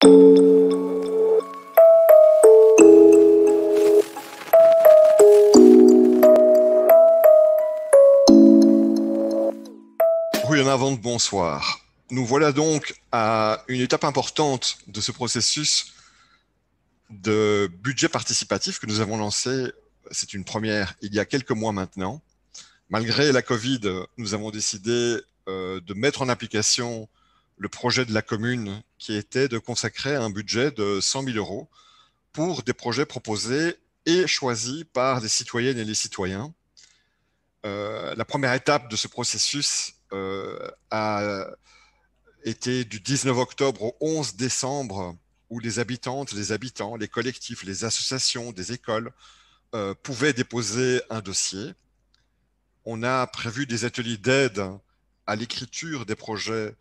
Goedenavond, bonsoir. Nous voilà donc à une étape importante de ce processus de budget participatif que nous avons lancé. C'est une première il y a quelques mois maintenant. Malgré la Covid, nous avons décidé de mettre en application le projet de la commune qui était de consacrer un budget de 100 000 € pour des projets proposés et choisis par les citoyennes et les citoyens. La première étape de ce processus a été du 19 octobre au 11 décembre, où les habitantes, les habitants, les collectifs, les associations, des écoles pouvaient déposer un dossier. On a prévu des ateliers d'aide à l'écriture des projets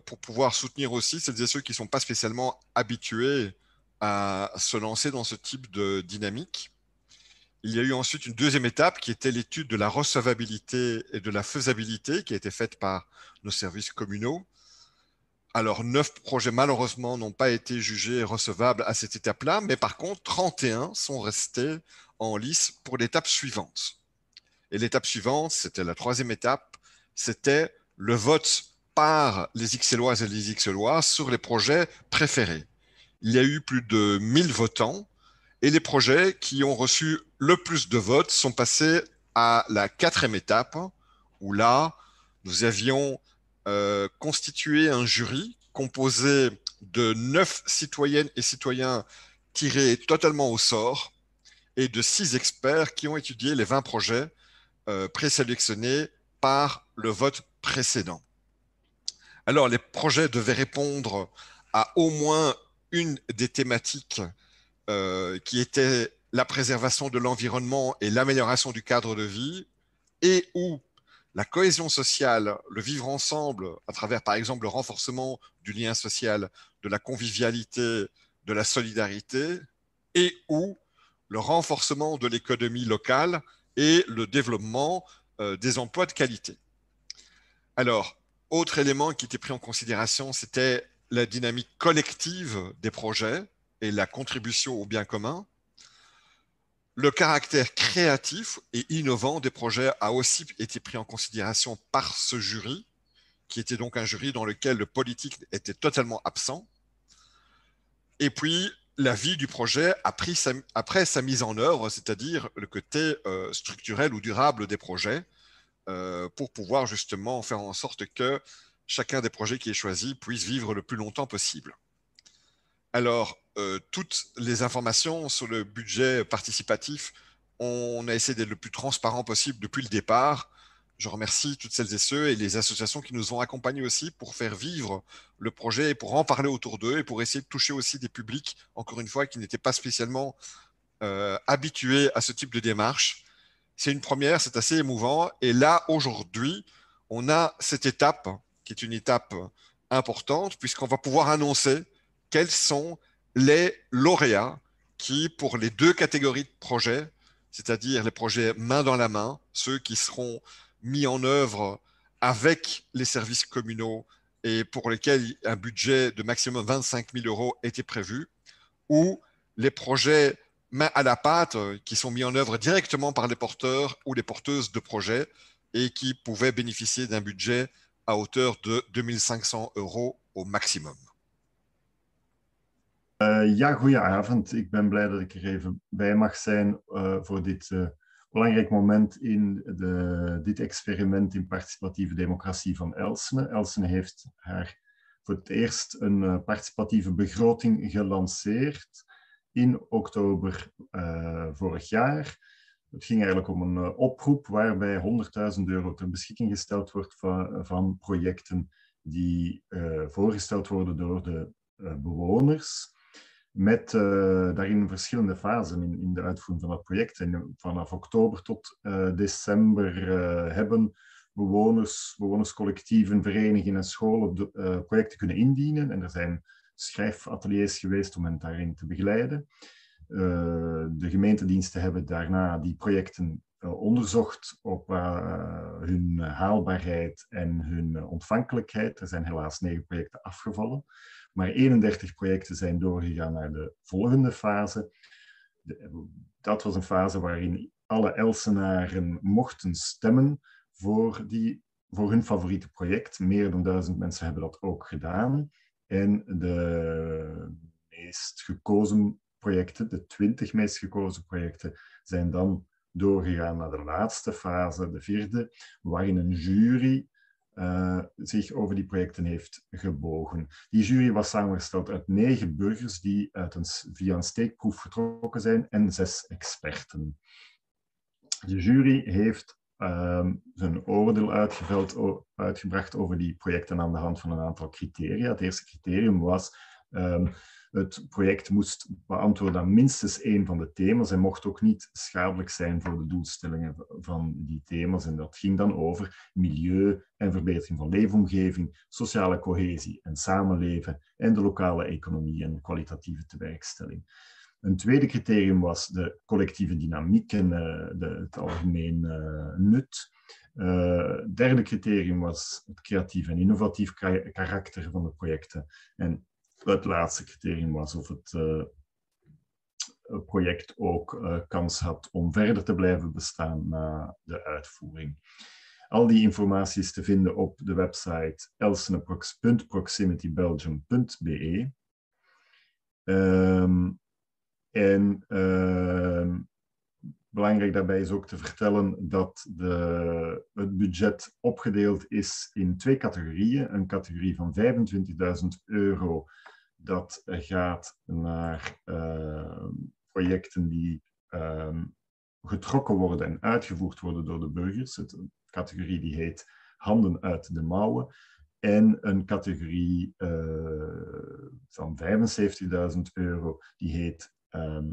pour pouvoir soutenir aussi celles et ceux qui ne sont pas spécialement habitués à se lancer dans ce type de dynamique. Il y a eu ensuite une deuxième étape qui était l'étude de la recevabilité et de la faisabilité qui a été faite par nos services communaux. Alors, 9 projets, malheureusement, n'ont pas été jugés recevables à cette étape-là, mais par contre, 31 sont restés en lice pour l'étape suivante. Et l'étape suivante, c'était la troisième étape, c'était le vote par les Ixelloises et les Ixellois sur les projets préférés. Il y a eu plus de 1000 votants, et les projets qui ont reçu le plus de votes sont passés à la quatrième étape, où là, nous avions constitué un jury composé de 9 citoyennes et citoyens tirés totalement au sort et de 6 experts qui ont étudié les 20 projets présélectionnés par le vote précédent. Alors, les projets devaient répondre à au moins une des thématiques qui était la préservation de l'environnement et l'amélioration du cadre de vie, et où la cohésion sociale, le vivre ensemble, à travers par exemple le renforcement du lien social, de la convivialité, de la solidarité, et où le renforcement de l'économie locale et le développement des emplois de qualité. Alors, autre élément qui était pris en considération, c'était la dynamique collective des projets et la contribution au bien commun. Le caractère créatif et innovant des projets a aussi été pris en considération par ce jury, qui était donc un jury dans lequel le politique était totalement absent. Et puis, la vie du projet après sa mise en œuvre, c'est-à-dire le côté structurel ou durable des projets, pour pouvoir justement faire en sorte que chacun des projets qui est choisi puisse vivre le plus longtemps possible. Alors, toutes les informations sur le budget participatif, on a essayé d'être le plus transparent possible depuis le départ. Je remercie toutes celles et ceux et les associations qui nous ont accompagnés aussi pour faire vivre le projet et pour en parler autour d'eux et pour essayer de toucher aussi des publics, encore une fois, qui n'étaient pas spécialement habitués à ce type de démarche. C'est une première, c'est assez émouvant. Et là, aujourd'hui, on a cette étape qui est une étape importante puisqu'on va pouvoir annoncer quels sont les lauréats qui, pour les deux catégories de projets, c'est-à-dire les projets main dans la main, ceux qui seront mis en œuvre avec les services communaux et pour lesquels un budget de maximum 25 000 € était prévu, ou les projets main à la pâte qui sont mis en œuvre directement par les porteurs ou les porteuses de projets et qui pouvaient bénéficier d'un budget à hauteur de 2 500 € au maximum. Ja, goedenavond. Ik ben blij dat ik er even bij mag zijn voor dit belangrijk moment in dit experiment in participatieve democratie van Elsene. Elsene heeft voor het eerst een participatieve begroting gelanceerd in oktober vorig jaar. Het ging eigenlijk om een oproep waarbij 100.000 € ter beschikking gesteld wordt van projecten die voorgesteld worden door de bewoners. Met daarin verschillende fasen in de uitvoering van dat project. En vanaf oktober tot december hebben bewonerscollectieven, verenigingen en scholen projecten kunnen indienen. En er zijn schrijfateliers geweest om hen daarin te begeleiden. De gemeentediensten hebben daarna die projecten onderzocht op hun haalbaarheid en hun ontvankelijkheid. Er zijn helaas 9 projecten afgevallen, maar 31 projecten zijn doorgegaan naar de volgende fase. Dat was een fase waarin alle Elsenaren mochten stemmen voor hun favoriete project. Meer dan 1000 mensen hebben dat ook gedaan. En de meest gekozen projecten, de 20 meest gekozen projecten, zijn dan doorgegaan naar de laatste fase, de 4e, waarin een jury zich over die projecten heeft gebogen. Die jury was samengesteld uit 9 burgers die via een steekproef vertrokken zijn en 6 experten. De jury heeft zijn oordeel uitgebracht over die projecten aan de hand van een aantal criteria. Het eerste criterium was het project moest beantwoorden aan minstens 1 van de thema's en mocht ook niet schadelijk zijn voor de doelstellingen van die thema's. En dat ging dan over milieu en verbetering van leefomgeving, sociale cohesie en samenleven en de lokale economie en kwalitatieve tewerkstelling. Een tweede criterium was de collectieve dynamiek en het algemeen nut. Derde criterium was het creatief en innovatief karakter van de projecten. En het laatste criterium was of het project ook kans had om verder te blijven bestaan na de uitvoering. Al die informatie is te vinden op de website elsene.proximitybelgium.be. Belangrijk daarbij is ook te vertellen dat het budget opgedeeld is in 2 categorieën. Een categorie van €25.000 dat gaat naar projecten die getrokken worden en uitgevoerd worden door de burgers. Een categorie die heet Handen uit de mouwen. En een categorie van €75.000 die heet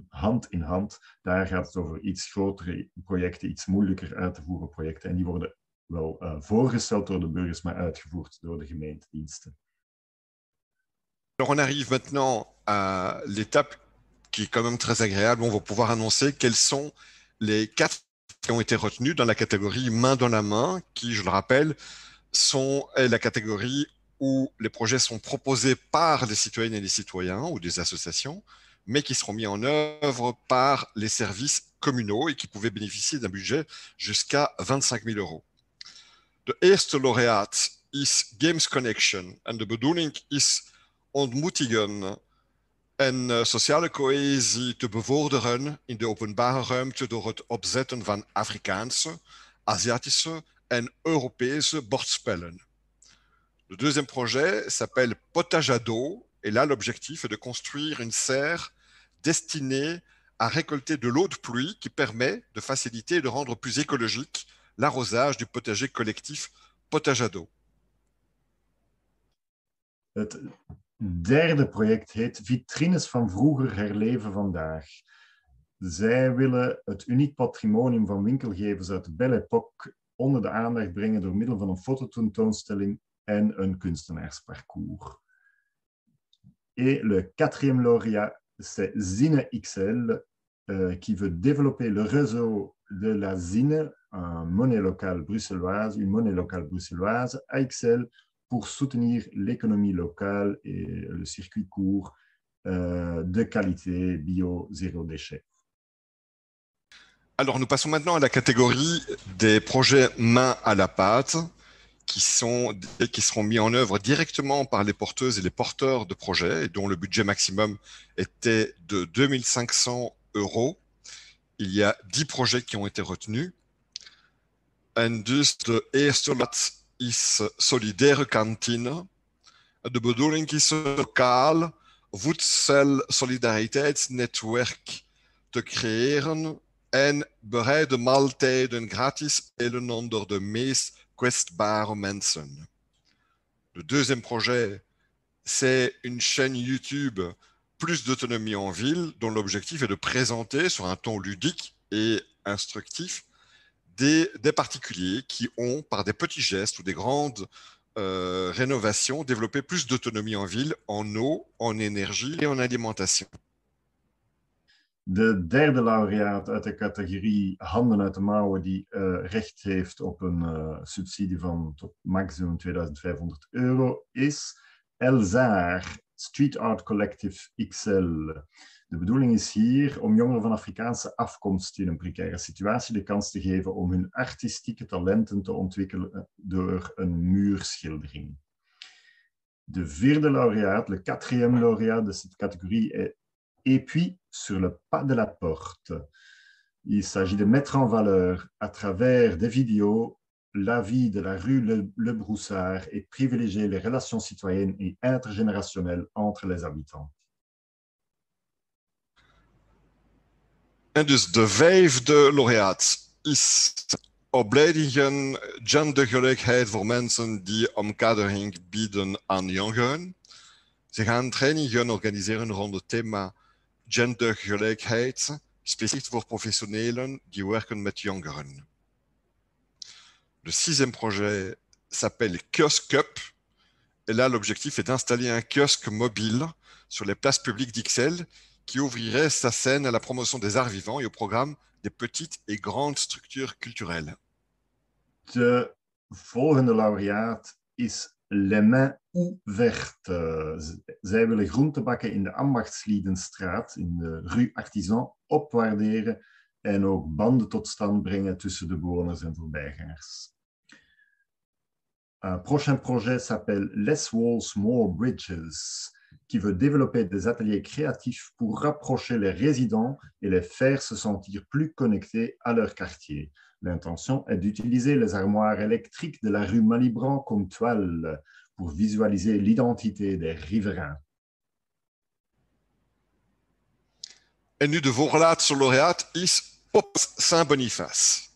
hand in hand. Daar gaat het over iets grotere projecten, iets moeilijker uit te voeren projecten. En die worden wel voorgesteld door de burgers, maar uitgevoerd door de gemeentediensten. Alors on arrive maintenant à l'étape qui est quand même très agréable. On va pouvoir annoncer quels sont les 4 qui ont été retenus dans la catégorie main dans la main, qui, je le rappelle, est la catégorie où les projets sont proposés par les citoyennes et les citoyens ou des associations, mais qui seront mis en œuvre par les services communaux et qui pouvaient bénéficier d'un budget jusqu'à €25.000. De eerste laureaat is Games Connection en de bedoeling is ontmoetingen en sociale cohesie te bevorderen in de openbare ruimte door het opzetten van Afrikaanse, Aziatische en Europese bordspellen. Le deuxième projet s'appelle Potage à dos, et là l'objectif est de construire une serre destinée à récolter de l'eau de pluie qui permet de faciliter et de rendre plus écologique l'arrosage du potager collectif Potage à dos. Het derde project heet Vitrines van vroeger herleven vandaag. Zij willen het uniek patrimonium van winkelgevers uit de Belle Époque onder de aandacht brengen door middel van een fototentoonstelling en een kunstenaarsparcours. Et le quatrième lauréat, c'est Zine XL, qui veut développer le réseau de la Zine, une monnaie locale bruxelloise, AXL, pour soutenir l'économie locale et le circuit court de qualité bio zéro déchet. Alors nous passons maintenant à la catégorie des projets main à la pâte, qui seront mis en œuvre directement par les porteuses et les porteurs de projets, et dont le budget maximum était de €2.500. Il y a 10 projets qui ont été retenus. En dus de eerste lot is Solidaire Kantine. De bedoeling is een lokaal voedselsolidariteitsnetwerk te creëren en bereide maaltijden gratis delen onder de meest kwetsbare mensen. Le deuxième projet, c'est une chaîne YouTube Plus d'autonomie en ville, dont l'objectif est de présenter sur un ton ludique et instructif des particuliers qui ont, par des petits gestes ou des grandes rénovations, développé plus d'autonomie en ville, en eau, en énergie et en alimentation. De derde laureaat uit de categorie handen uit de mouwen die recht heeft op een subsidie van tot maximum €2500 is Elzaar Street Art Collective XL. De bedoeling is hier om jongeren van Afrikaanse afkomst in een precaire situatie de kans te geven om hun artistieke talenten te ontwikkelen door een muurschildering. De vierde laureaat, le quatrième lauréat de cette catégorie est Et puis, sur le pas de la porte, il s'agit de mettre en valeur, à travers des vidéos, la vie de la rue Le Broussard et privilégier les relations citoyennes et intergénérationnelles entre les habitants. En dus de vijfde laureaat is opleidingen gendergelijkheid voor mensen die omkadering bieden aan jongeren. Ze gaan trainingen organiseren rond het thema gendergelijkheid, specifiek voor professionnels die werken met jongeren. Le sixième projet s'appelle Kiosque Up. Et là, l'objectif est d'installer un kiosque mobile sur les places publiques d'Ixelles qui ouvrirait sa scène à la promotion des arts vivants et au programme des petites et grandes structures culturelles. De volgende laureaat is Les Mains Ouvertes. Zij willen groentebakken in de Ambachtsliedenstraat, in de Rue Artisan, opwaarderen en ook banden tot stand brengen tussen de bewoners en voorbijgangers. Un prochain projet s'appelle Less Walls, More Bridges, qui veut développer des ateliers créatifs pour rapprocher les résidents et les faire se sentir plus connectés à leur quartier. L'intention est d'utiliser les armoires électriques de la rue Malibran comme toile pour visualiser l'identité des riverains. En nu de voorlaatste laureaat is Pop Saint-Boniface.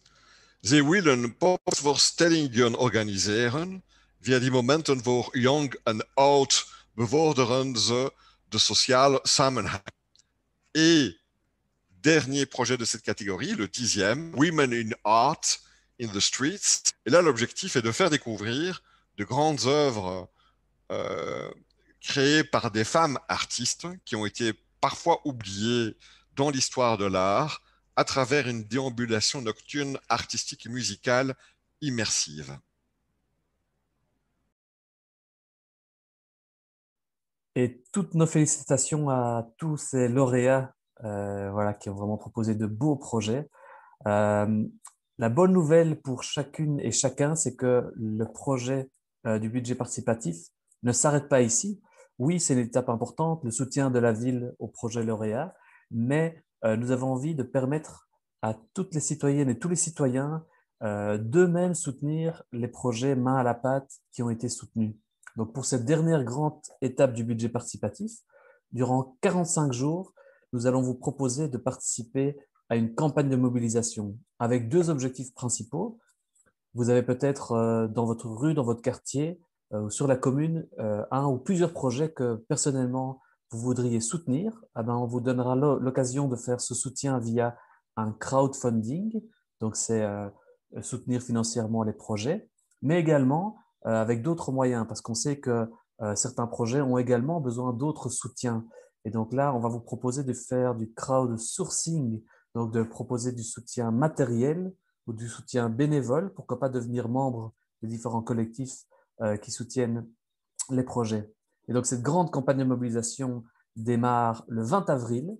Ze willen popvoorstellingen organiseren. Via die momenten voor jong en oud bevorderen ze de sociale samenhang. Et dernier projet de cette catégorie, le 10e, Women in Art in the Streets. Et là, l'objectif est de faire découvrir de grandes œuvres créées par des femmes artistes qui ont été parfois oubliées dans l'histoire de l'art à travers une déambulation nocturne artistique et musicale immersive. Et toutes nos félicitations à tous ces lauréats qui ont vraiment proposé de beaux projets. La bonne nouvelle pour chacune et chacun, c'est que le projet du budget participatif ne s'arrête pas ici. Oui, c'est une étape importante, le soutien de la ville au projet lauréat, mais nous avons envie de permettre à toutes les citoyennes et tous les citoyens d'eux-mêmes soutenir les projets main à la pâte qui ont été soutenus. Donc, pour cette dernière grande étape du budget participatif, durant 45 jours, nous allons vous proposer de participer à une campagne de mobilisation avec deux objectifs principaux. Vous avez peut-être dans votre rue, dans votre quartier, ou sur la commune, un ou plusieurs projets que personnellement vous voudriez soutenir. On vous donnera l'occasion de faire ce soutien via un crowdfunding. Donc, c'est soutenir financièrement les projets, mais également avec d'autres moyens, parce qu'on sait que certains projets ont également besoin d'autres soutiens. Et donc là, on va vous proposer de faire du crowdsourcing, donc de proposer du soutien matériel ou du soutien bénévole, pourquoi pas devenir membre des différents collectifs qui soutiennent les projets. Et donc cette grande campagne de mobilisation démarre le 20 avril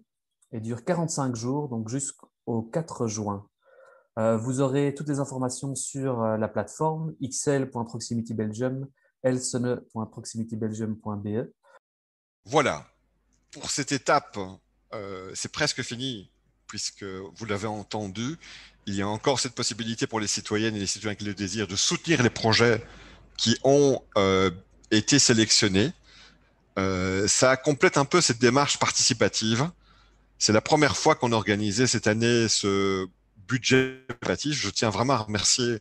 et dure 45 jours, donc jusqu'au 4 juin. Vous aurez toutes les informations sur la plateforme xl.proximitybelgium, elsene.proximitybelgium.be. Voilà, pour cette étape, c'est presque fini, puisque vous l'avez entendu, il y a encore cette possibilité pour les citoyennes et les citoyens qui le désirent de soutenir les projets qui ont été sélectionnés. Ça complète un peu cette démarche participative. C'est la première fois qu'on organisait cette année ce budget participatif. Je tiens vraiment à remercier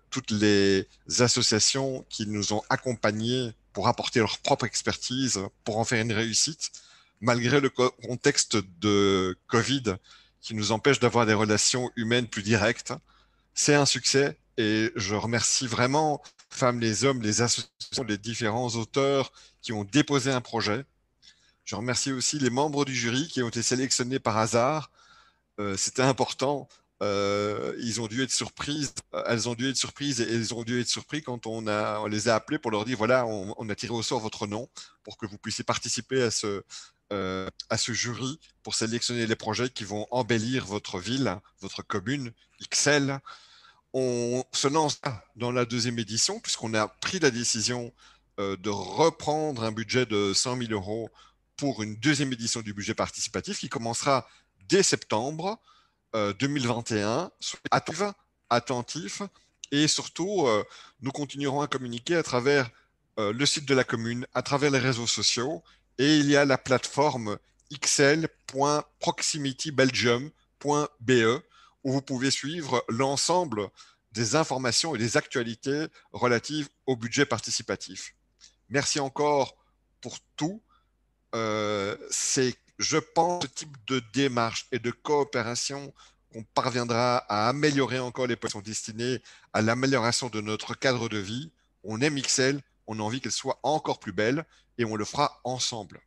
toutes les associations qui nous ont accompagnés pour apporter leur propre expertise, pour en faire une réussite, malgré le contexte de Covid qui nous empêche d'avoir des relations humaines plus directes. C'est un succès et je remercie vraiment les femmes, les hommes, les associations, les différents auteurs qui ont déposé un projet. Je remercie aussi les membres du jury qui ont été sélectionnés par hasard. C'était important. Ils ont dû être surprises, elles ont dû être surprises et ils ont dû être surpris quand on les a appelés pour leur dire voilà, on a tiré au sort votre nom pour que vous puissiez participer à ce jury pour sélectionner les projets qui vont embellir votre ville, votre commune, XL. On se lance dans la deuxième édition puisqu'on a pris la décision de reprendre un budget de 100 000 euros pour une deuxième édition du budget participatif qui commencera dès septembre 2021. Soyez attentifs et surtout, nous continuerons à communiquer à travers le site de la commune, à travers les réseaux sociaux et il y a la plateforme xl.proximitybelgium.be où vous pouvez suivre l'ensemble des informations et des actualités relatives au budget participatif. Merci encore pour tout. C'est, je pense, ce type de démarche et de coopération qu'on parviendra à améliorer encore les projets destinés à l'amélioration de notre cadre de vie. On aime XL, on a envie qu'elle soit encore plus belle et on le fera ensemble.